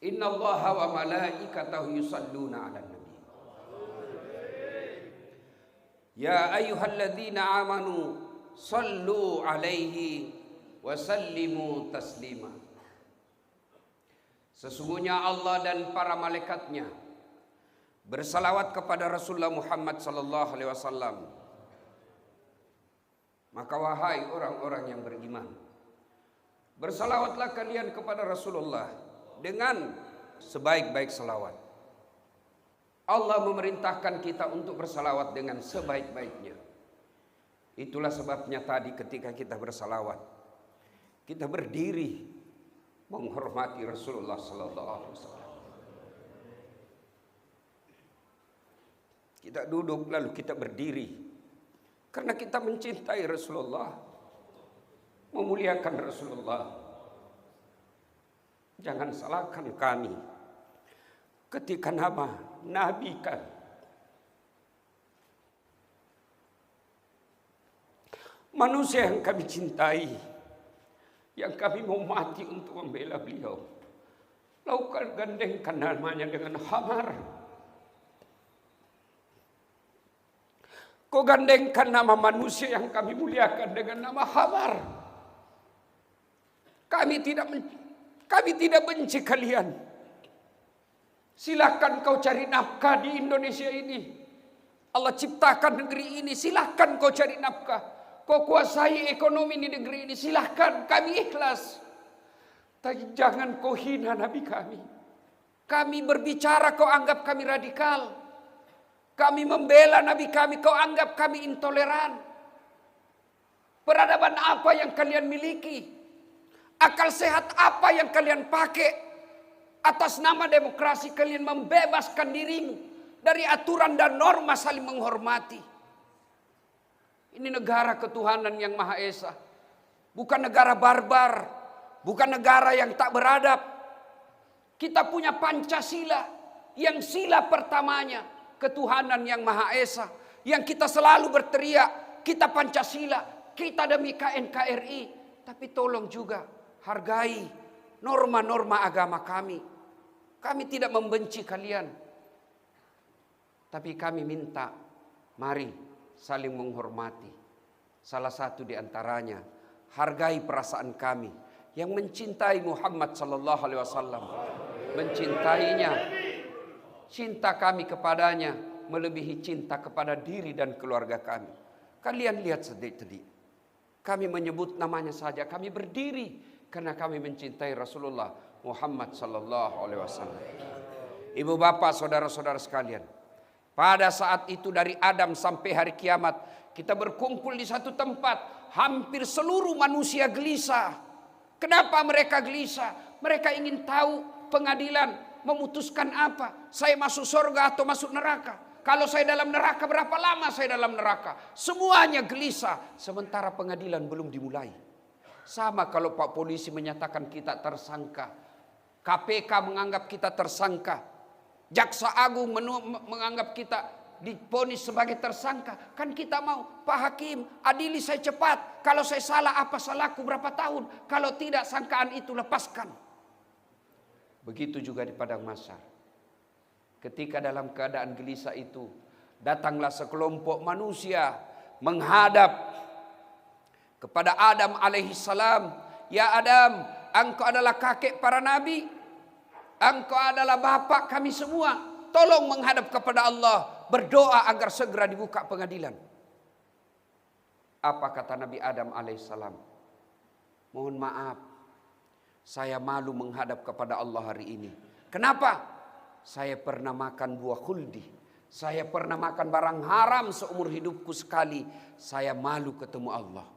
Innallaha wa malaikatahu yusalluna 'alan nabi. Ya ayyuhalladzina amanu sallu 'alaihi wa sallimu taslima. Sesungguhnya Allah dan para malaikatnya bersalawat kepada Rasulullah Muhammad sallallahu alaihi wasallam. Maka wahai orang-orang yang beriman, bersalawatlah kalian kepada Rasulullah dengan sebaik-baik salawat. Allah memerintahkan kita untuk bersalawat dengan sebaik-baiknya. Itulah sebabnya tadi ketika kita bersalawat, kita berdiri menghormati Rasulullah sallallahu alaihi wasallam. Kita duduk lalu kita berdiri karena kita mencintai Rasulullah, memuliakan Rasulullah. Jangan salahkan kami ketika nama Nabi kan manusia yang kami cintai, yang kami mau mati untuk membela beliau, lalu gandengkan namanya dengan hamar. Kau gandengkan nama manusia yang kami muliakan dengan nama hamar. Kami tidak benci kalian. Silakan kau cari nafkah di Indonesia ini. Allah ciptakan negeri ini, silakan kau cari nafkah. Kau kuasai ekonomi di negeri ini, silakan, kami ikhlas. Tapi jangan kau hina Nabi kami. Kami berbicara kau anggap kami radikal. Kami membela Nabi kami, kau anggap kami intoleran. Peradaban apa yang kalian miliki? Akal sehat apa yang kalian pakai? Atas nama demokrasi kalian membebaskan dirimu dari aturan dan norma saling menghormati. Ini negara ketuhanan yang Maha Esa. Bukan negara barbar. Bukan negara yang tak beradab. Kita punya Pancasila yang sila pertamanya ketuhanan yang Maha Esa, yang kita selalu berteriak, kita Pancasila, kita demi NKRI. Tapi tolong juga hargai norma-norma agama kami. Kami tidak membenci kalian, tapi kami minta mari saling menghormati. Salah satu di antaranya, hargai perasaan kami yang mencintai Muhammad sallallahu alaihi wasallam, mencintainya. Cinta kami kepadanya melebihi cinta kepada diri dan keluarga kami. Kalian lihat sedih-sedih. Kami menyebut namanya saja, kami berdiri karena kami mencintai Rasulullah Muhammad sallallahu alaihi wasallam. Ibu bapak, saudara-saudara sekalian, pada saat itu dari Adam sampai hari kiamat, kita berkumpul di satu tempat. Hampir seluruh manusia gelisah. Kenapa mereka gelisah? Mereka ingin tahu pengadilan memutuskan apa? Saya masuk surga atau masuk neraka? Kalau saya dalam neraka, berapa lama saya dalam neraka? Semuanya gelisah. Sementara pengadilan belum dimulai. Sama kalau Pak Polisi menyatakan kita tersangka. KPK menganggap kita tersangka. Jaksa Agung menganggap kita divonis sebagai tersangka. Kan kita mau, Pak Hakim, adili saya cepat. Kalau saya salah, apa salahku, berapa tahun? Kalau tidak, sangkaan itu lepaskan. Begitu juga di padang mahsyar. Ketika dalam keadaan gelisah itu, datanglah sekelompok manusia menghadap kepada Adam alaihissalam. Ya Adam, engkau adalah kakek para nabi. Engkau adalah bapak kami semua. Tolong menghadap kepada Allah, berdoa agar segera dibuka pengadilan. Apa kata Nabi Adam alaihissalam? Mohon maaf, saya malu menghadap kepada Allah hari ini. Kenapa? Saya pernah makan buah khuldi. Saya pernah makan barang haram seumur hidupku sekali. Saya malu ketemu Allah.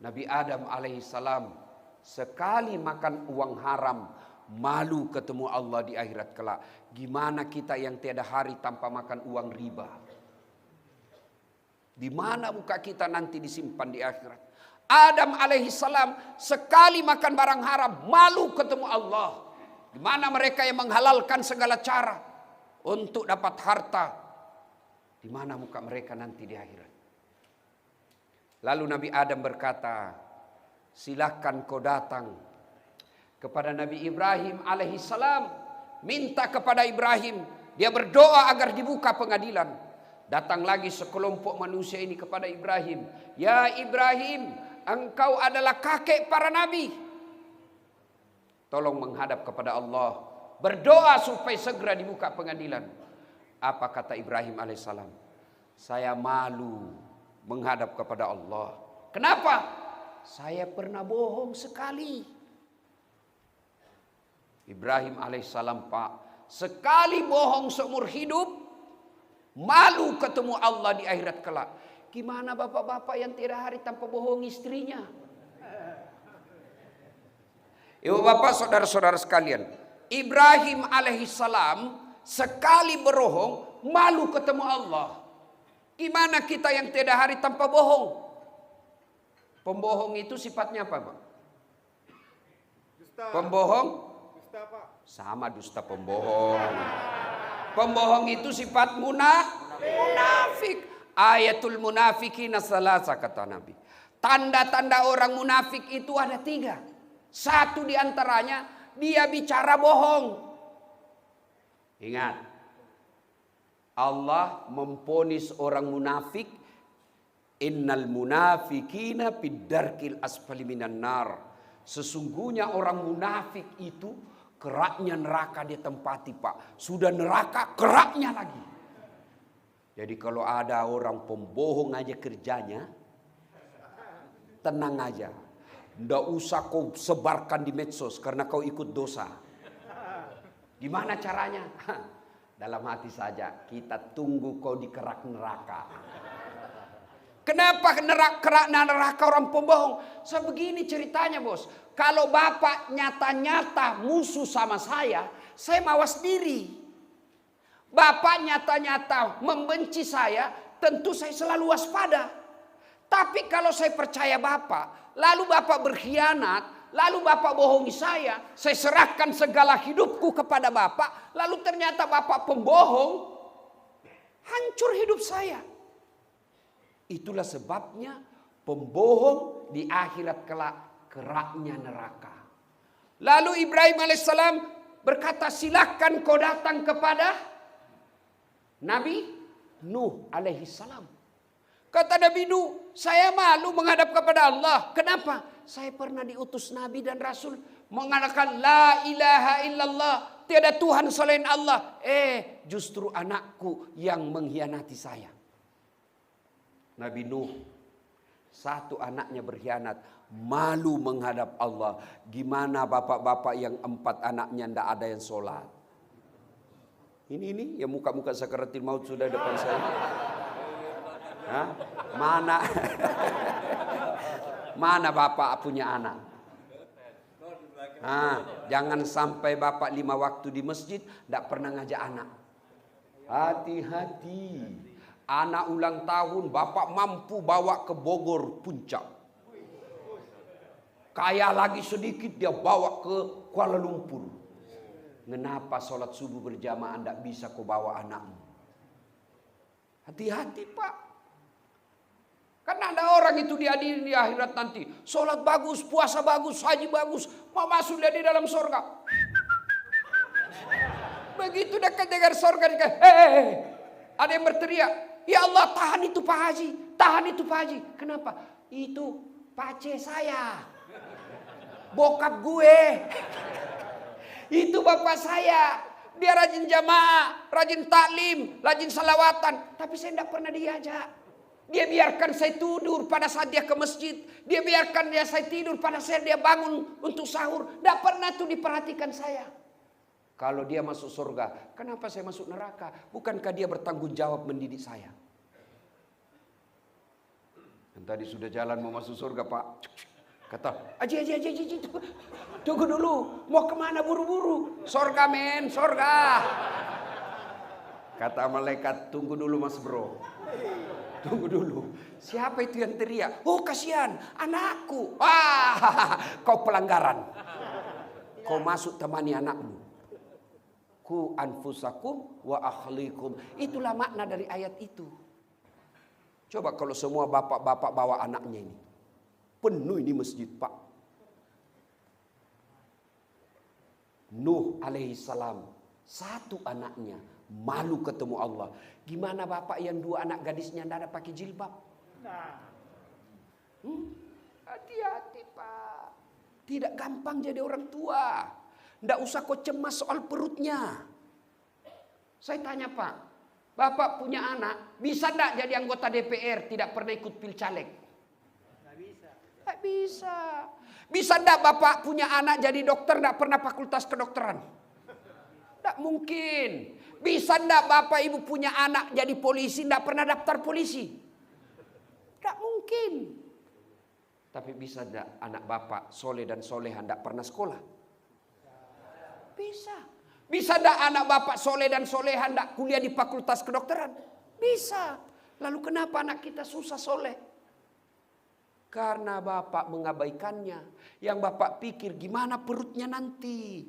Nabi Adam alaihissalam sekali makan uang haram, malu ketemu Allah di akhirat kelak. Gimana kita yang tiada hari tanpa makan uang riba? Di mana muka kita nanti disimpan di akhirat? Adam alaihissalam sekali makan barang haram, malu ketemu Allah. Di mana mereka yang menghalalkan segala cara untuk dapat harta? Di mana muka mereka nanti di akhirat? Lalu Nabi Adam berkata, silakan kau datang kepada Nabi Ibrahim alaihissalam, minta kepada Ibrahim, dia berdoa agar dibuka pengadilan. Datang lagi sekelompok manusia ini kepada Ibrahim, ya Ibrahim, engkau adalah kakek para nabi, tolong menghadap kepada Allah, berdoa supaya segera dibuka pengadilan. Apa kata Ibrahim alaihissalam? Saya malu menghadap kepada Allah. Kenapa? Saya pernah bohong sekali. Ibrahim alaihissalam, Pak, sekali bohong seumur hidup, malu ketemu Allah di akhirat kelak. Gimana bapak-bapak yang tiada hari tanpa bohong istrinya? Ibu bapak, saudara-saudara sekalian, Ibrahim alaihissalam sekali berbohong, malu ketemu Allah. Gimana kita yang tiada hari tanpa bohong? Pembohong itu sifatnya apa, Pak? Dusta. Pembohong? Dusta, Pak. Sama dusta pembohong. Pembohong itu sifat munafik. Ayatul munafikina salasa, kata Nabi. Tanda-tanda orang munafik itu ada 3. Satu di antaranya, dia bicara bohong. Ingat, Allah memvonis orang munafik, innal munafikina fid darkil asfali minan nar. Sesungguhnya orang munafik itu keraknya neraka dia tempati, Pak. Sudah neraka, keraknya lagi. Jadi kalau ada orang pembohong aja kerjanya, tenang aja. Nggak usah kau sebarkan di medsos karena kau ikut dosa. Gimana caranya? Dalam hati saja, kita tunggu kau dikerak neraka. Kenapa kerak neraka orang pembohong? Sebegini ceritanya, bos. Kalau bapak nyata-nyata musuh sama saya mawas diri. Bapak nyata-nyata membenci saya, tentu saya selalu waspada. Tapi kalau saya percaya bapak, lalu bapak berkhianat, lalu bapak bohongi saya serahkan segala hidupku kepada bapak, lalu ternyata bapak pembohong, hancur hidup saya. Itulah sebabnya pembohong di akhirat kelak keraknya neraka. Lalu Ibrahim alaihissalam berkata, silakan kau datang kepada Nabi Nuh alaihissalam. Kata Nabi Nuh, saya malu menghadap kepada Allah. Kenapa? Saya pernah diutus Nabi dan Rasul mengatakan la ilaha illallah, tiada Tuhan selain Allah. Justru anakku yang mengkhianati saya. Nabi Nuh, satu anaknya berkhianat, malu menghadap Allah. Gimana bapak-bapak yang 4 anaknya tidak ada yang sholat? Ini yang muka-muka sakaratul maut sudah depan saya. Hah? Mana bapak punya anak? Jangan sampai bapak 5 waktu di masjid tidak pernah ngajak anak. Hati-hati. Anak ulang tahun bapak mampu bawa ke Bogor Puncak. Kaya lagi sedikit dia bawa ke Kuala Lumpur. Kenapa sholat subuh berjamaah tidak bisa kau bawa anakmu? Hati-hati, Pak. Karena ada orang itu diadili di akhirat nanti. Sholat bagus, puasa bagus, haji bagus. Mau masuk dia di dalam surga. Begitu dekat dengan surga. Ada yang berteriak. Ya Allah, tahan itu Pak Haji. Tahan itu Pak Haji. Kenapa? Itu pace saya. Bokap gue. Itu bapak saya. Dia rajin jamaah, rajin taklim, rajin salawatan. Tapi saya tidak pernah diajak. Dia biarkan saya tidur pada saat dia ke masjid. Dia biarkan saya tidur pada saat dia bangun untuk sahur. Tidak pernah itu diperhatikan saya. Kalau dia masuk surga, kenapa saya masuk neraka? Bukankah dia bertanggung jawab mendidik saya? Dan tadi sudah jalan mau masuk surga, Pak. Kata, Aji, tunggu dulu. Mau kemana buru-buru? Surga men, surga. Kata malaikat, tunggu dulu mas bro. Tunggu dulu. Siapa itu yang teriak? Oh kasihan, anakku. Kau pelanggaran. Kau masuk temani anakmu. Ku anfusakum wa ahlikum. Itulah makna dari ayat itu. Coba kalau semua bapak-bapak bawa anaknya ini. Penuh ini masjid, Pak. Nuh alaihi salam, satu anaknya malu ketemu Allah. Gimana bapak yang 2 anak gadisnya tidak ada pakai jilbab? Hati-hati pak. Tidak gampang jadi orang tua. Tidak usah kau cemas soal perutnya. Saya tanya pak, bapak punya anak, bisa tidak jadi anggota DPR tidak pernah ikut pilcaleg? Tidak bisa. Tidak bisa. Bisa tidak bapak punya anak jadi dokter tidak pernah fakultas kedokteran? Tidak mungkin. Bisa tidak bapak ibu punya anak jadi polisi tidak pernah daftar polisi? Tidak mungkin. Tapi bisa tidak anak bapak soleh dan soleha tidak pernah sekolah? Bisa. Bisa tidak anak bapak soleh dan soleha tidak kuliah di fakultas kedokteran? Bisa. Lalu kenapa anak kita susah soleh? Karena bapak mengabaikannya. Yang bapak pikir gimana perutnya nanti.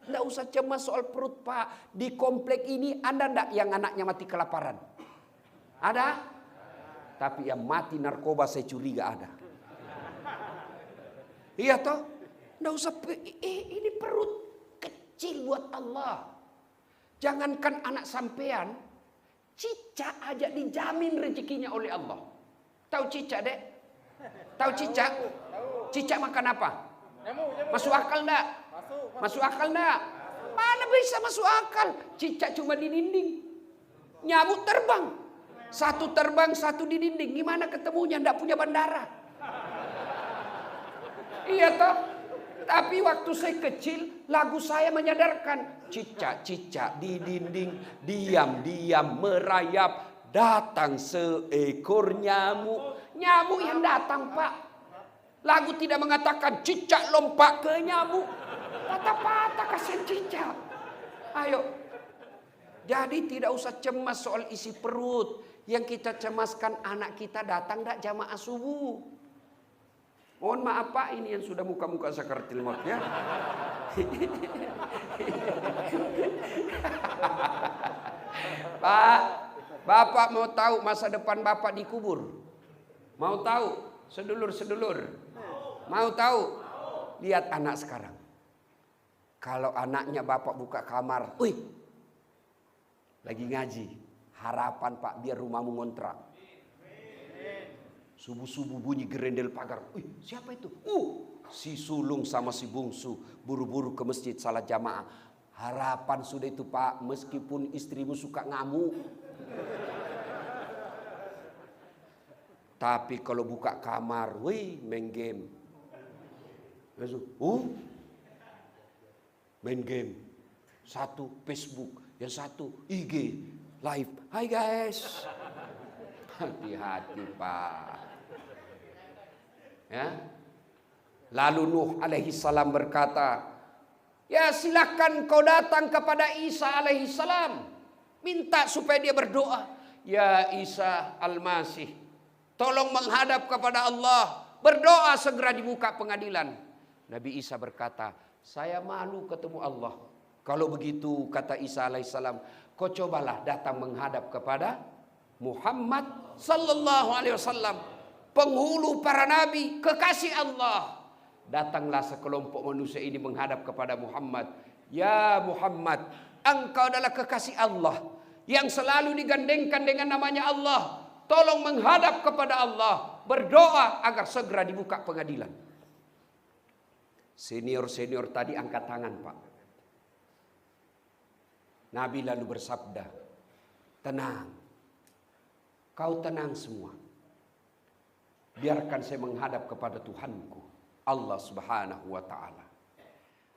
Tidak usah cemas soal perut pak. Di komplek ini ada tidak yang anaknya mati kelaparan? Ada? Tapi yang mati narkoba saya curiga ada. Iya toh? Tidak usah. Ini perut kecil buat Allah. Jangankan anak sampean. Cicak aja dijamin rezekinya oleh Allah. Tahu cicak dek? Tahu cicak? Cicak makan apa? Masuk akal enggak? Masuk akal enggak? Mana bisa masuk akal? Cicak cuma di dinding. Nyamuk terbang. Satu terbang, satu di dinding. Gimana ketemunya? Enggak punya bandara. Iya toh? Tapi waktu saya kecil, lagu saya menyadarkan. Cicak-cicak di dinding, diam-diam merayap. Datang seekor nyamuk. Nyamuk yang datang pak. Lagu tidak mengatakan cicak lompat ke nyamuk. Patah-patah kasihan cicak. Ayo. Jadi tidak usah cemas soal isi perut. Yang kita cemaskan anak kita datang tidak jamaah subuh. Mohon maaf pak, ini yang sudah muka-muka sakaratul maut ya. Pak, bapak mau tahu masa depan bapak dikubur? Mau tahu? Sedulur-sedulur. Mau tahu? Lihat anak sekarang. Kalau anaknya bapak buka kamar, wih, lagi ngaji. Harapan pak biar rumahmu ngontrak. Subuh-subuh bunyi gerendel pagar. Wih, siapa itu? Si sulung sama si bungsu buru-buru ke masjid salat jamaah. Harapan sudah itu pak, meskipun istrimu suka ngamuk. Tapi kalau buka kamar, wih, main game. Main game. Satu Facebook, yang satu IG live. Hai guys. Hati-hati pak. Ya. Lalu Nuh alaihi salam berkata, ya silakan kau datang kepada Isa alaihi salam. Minta supaya dia berdoa. Ya Isa al-Masih, tolong menghadap kepada Allah. Berdoa segera dibuka pengadilan. Nabi Isa berkata, saya malu ketemu Allah. Kalau begitu kata Isa alaihissalam, kau cobalah datang menghadap kepada Muhammad sallallahu alaihi wasallam, penghulu para nabi, kekasih Allah. Datanglah sekelompok manusia ini menghadap kepada Muhammad. Ya Muhammad, engkau adalah kekasih Allah yang selalu digandengkan dengan namanya Allah. Tolong menghadap kepada Allah, berdoa agar segera dibuka pengadilan. Senior-senior tadi angkat tangan pak. Nabi lalu bersabda, tenang, kau tenang semua. Biarkan saya menghadap kepada Tuhanku, Allah subhanahu wa ta'ala.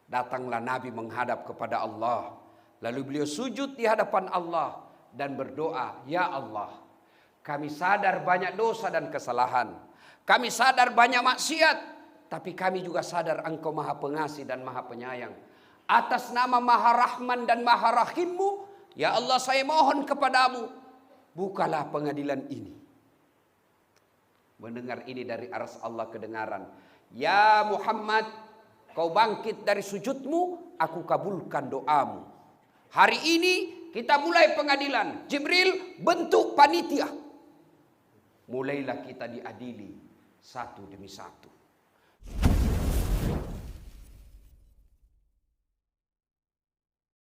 Datanglah Nabi menghadap kepada Allah. Lalu beliau sujud di hadapan Allah dan berdoa, ya Allah, kami sadar banyak dosa dan kesalahan. Kami sadar banyak maksiat. Tapi kami juga sadar Engkau Maha Pengasih dan Maha Penyayang. Atas nama Maha Rahman dan Maha Rahimmu, ya Allah saya mohon kepadamu, bukalah pengadilan ini. Mendengar ini dari arsy Allah kedengaran. Ya Muhammad, kau bangkit dari sujudmu, aku kabulkan doamu. Hari ini kita mulai pengadilan. Jibril bentuk panitia. Mulailah kita diadili satu demi satu.